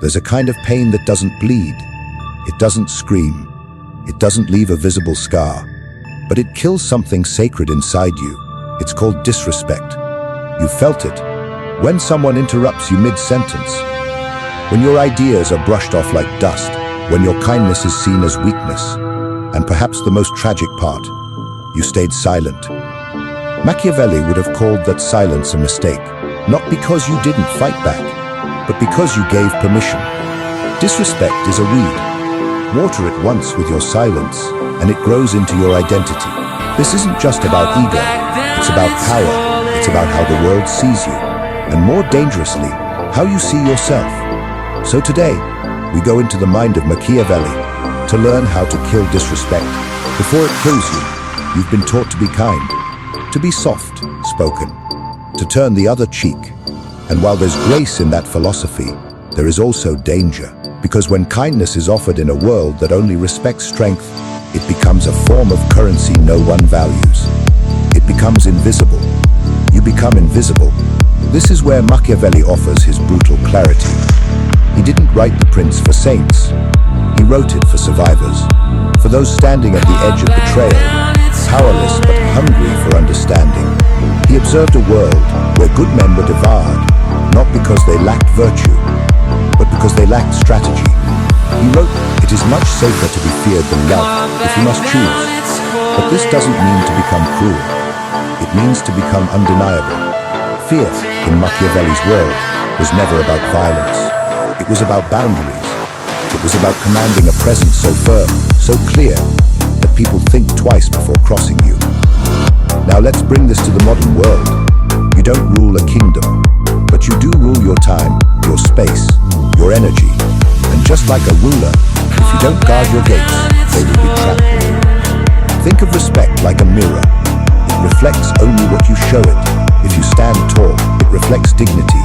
There's a kind of pain that doesn't bleed. It doesn't scream. It doesn't leave a visible scar. But it kills something sacred inside you. It's called disrespect. You felt it. When someone interrupts you mid-sentence. When your ideas are brushed off like dust. When your kindness is seen as weakness. And perhaps the most tragic part, you stayed silent. Machiavelli would have called that silence a mistake. Not because you didn't fight back, but because you gave permission. Disrespect is a weed. Water it once with your silence, and it grows into your identity. This isn't just about ego, it's about power. It's about how the world sees you, and more dangerously, how you see yourself. So today, we go into the mind of Machiavelli to learn how to kill disrespect. Before it kills you, you've been taught to be kind, to be soft-spoken, to turn the other cheek. And while there's grace in that philosophy, there is also danger. Because when kindness is offered in a world that only respects strength, it becomes a form of currency no one values. It becomes invisible. You become invisible. This is where Machiavelli offers his brutal clarity. He didn't write The Prince for saints. He wrote it for survivors, for those standing at the edge of betrayal, powerless but hungry for understanding. He observed a world where good men were devoured, not because they lacked virtue, but because they lacked strategy. He wrote, "It is much safer to be feared than loved, if you must choose." But this doesn't mean to become cruel. It means to become undeniable. Fear, in Machiavelli's world, was never about violence. It was about boundaries. It was about commanding a presence so firm, so clear, that people think twice before crossing you. Now let's bring this to the modern world. You don't rule a kingdom, but you do rule your time, your space, your energy. And just like a ruler, if you don't guard your gates, they will be trapped. Think of respect like a mirror. It reflects only what you show it. If you stand tall, it reflects dignity.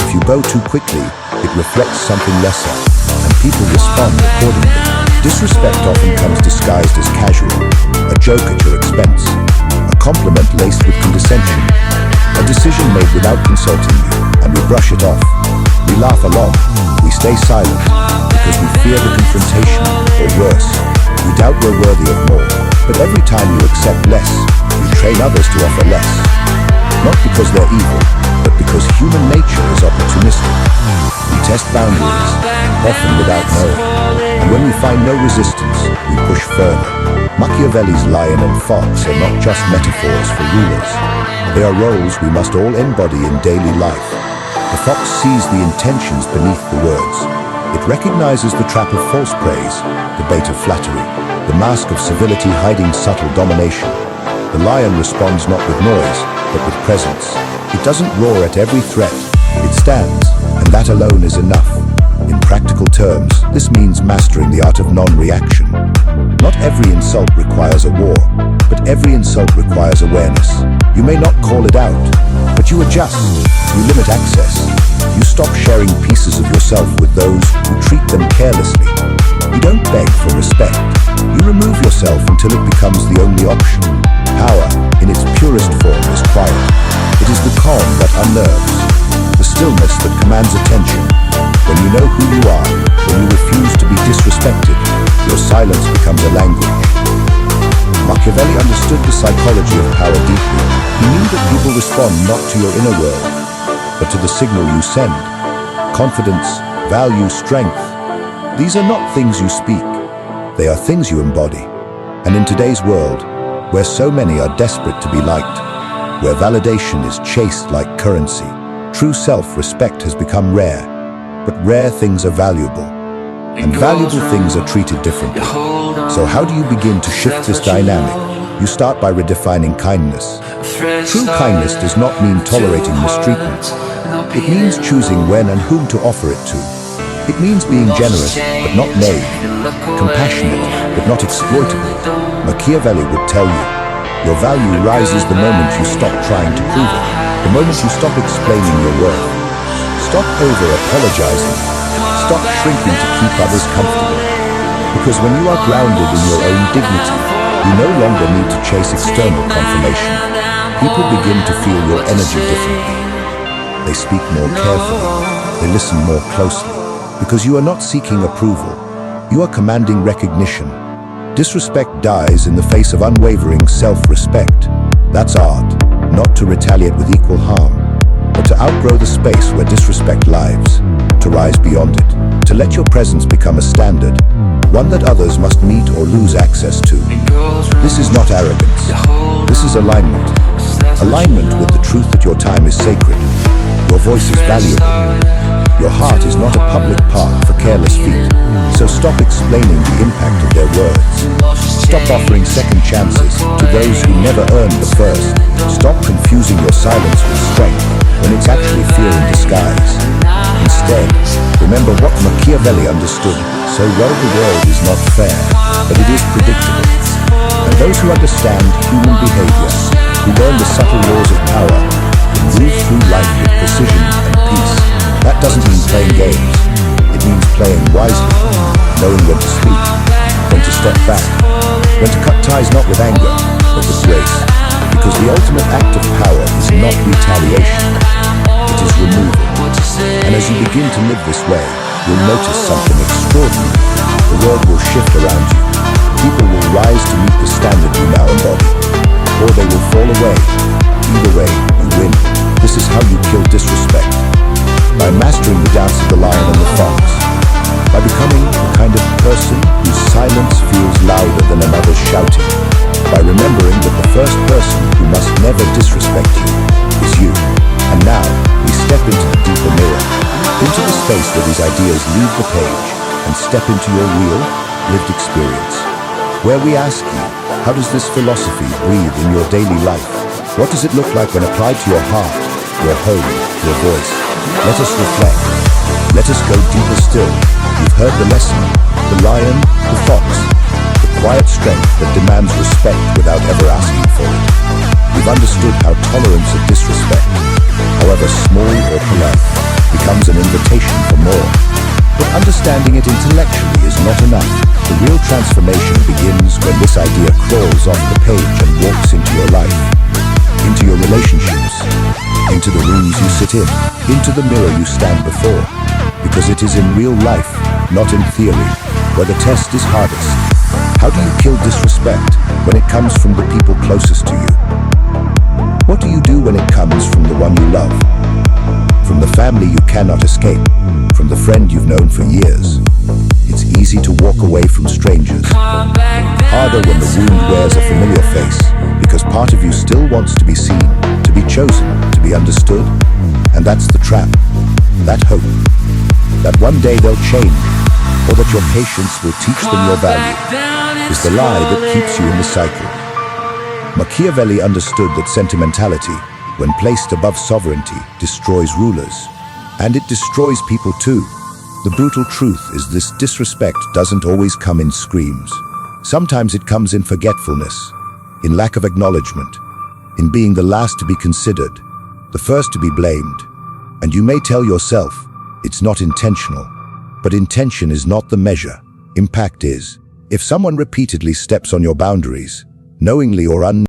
If you bow too quickly, it reflects something lesser, and people respond accordingly. Disrespect often comes disguised as casual, a joke at your expense, a compliment laced with condescension, a decision made without consulting you, and we brush it off. We laugh along, we stay silent, because we fear the confrontation, or worse, we doubt we're worthy of more. But every time you accept less, you train others to offer less. Not because they're evil, but because human nature is opportunistic. We test boundaries, often without knowing. And when we find no resistance, we push further. Machiavelli's lion and fox are not just metaphors for rulers. They are roles we must all embody in daily life. The fox sees the intentions beneath the words. It recognizes the trap of false praise, the bait of flattery, the mask of civility hiding subtle domination. The lion responds not with noise, but with presence. It doesn't roar at every threat. It stands, and that alone is enough. In practical terms, this means mastering the art of non-reaction. Not every insult requires a war, but every insult requires awareness. You may not call it out, but you adjust. You limit access. You stop sharing pieces of yourself with those who treat them carelessly. You don't beg for respect. You remove yourself until it becomes the only option. Power, in its purest form, is quiet. It is the calm that unnerves, the stillness that commands attention. When you know who you are, when you refuse to be disrespected, your silence becomes a language. Machiavelli understood the psychology of power deeply. He knew that people respond not to your inner world, but to the signal you send. Confidence, value, strength. These are not things you speak. They are things you embody. And in today's world, where so many are desperate to be liked, where validation is chased like currency, true self-respect has become rare. But rare things are valuable, and valuable things are treated differently. So how do you begin to shift this dynamic? You start by redefining kindness. True kindness does not mean tolerating mistreatment. It means choosing when and whom to offer it to. It means being generous, but not naive, compassionate, but not exploitable. Machiavelli would tell you, your value rises the moment you stop trying to prove it, the moment you stop explaining your worth. Stop over-apologizing. Stop shrinking to keep others comfortable. Because when you are grounded in your own dignity, you no longer need to chase external confirmation. People begin to feel your energy differently. They speak more carefully. They listen more closely. Because you are not seeking approval. You are commanding recognition. Disrespect dies in the face of unwavering self-respect. That's art, not to retaliate with equal harm, but to outgrow the space where disrespect lives, to rise beyond it, to let your presence become a standard, one that others must meet or lose access to. This is not arrogance. This is alignment. Alignment with the truth that your time is sacred. Your voice is valuable. Your heart is not a public park for careless feet. So stop explaining the impact of their words. Stop offering second chances to those who never earned the first. Stop confusing your silence with strength when it's actually fear in disguise. Instead, remember what Machiavelli understood so well: the world is not fair, but it is predictable. And those who understand human behavior, who learn the subtle laws of power, can move through life with precision and peace. That doesn't mean playing games. It means playing wisely, knowing when to speak, when to step back, when to cut ties not with anger, but with grace. Because the ultimate act of power is not retaliation, it is removal. And as you begin to live this way, you'll notice something extraordinary. The world will shift around you. People will rise to meet the standard you now embody, or they will fall away. Either way, you win. This is how you kill disrespect. By mastering the dance of the lion and the fox. By becoming the kind of person whose silence feels louder than another's shouting. By remembering that the first person who must never disrespect you is you. And now, we step into the deeper mirror, into the space where these ideas leave the page and step into your real, lived experience. Where we ask you, how does this philosophy breathe in your daily life? What does it look like when applied to your heart, your home, your voice? Let us reflect. Let us go deeper still. You've heard the lesson. The lion, the fox. The quiet strength that demands respect without ever asking for it. We've understood how tolerance of disrespect, however small or polite, becomes an invitation for more. But understanding it intellectually is not enough. The real transformation begins when this idea crawls off the page and walks into your life, into your relationships, into the rooms you sit in, into the mirror you stand before. Because it is in real life, not in theory, where the test is hardest. How do you kill disrespect when it comes from the people closest to you? What do you do when it comes from the one you love? From the family you cannot escape, from the friend you've known for years. It's easy to walk away from strangers. Harder when the wound wears a familiar face, because part of you still wants to be seen, to be chosen, to be understood. And that's the trap, that hope, that one day they'll change, or that your patience will teach them your value, is the lie that keeps you in the cycle. Machiavelli understood that sentimentality, when placed above sovereignty, destroys rulers. And it destroys people too. The brutal truth is this: disrespect doesn't always come in screams. Sometimes it comes in forgetfulness, in lack of acknowledgement, in being the last to be considered, the first to be blamed. And you may tell yourself, it's not intentional. But intention is not the measure. Impact is. If someone repeatedly steps on your boundaries, knowingly or unknowingly,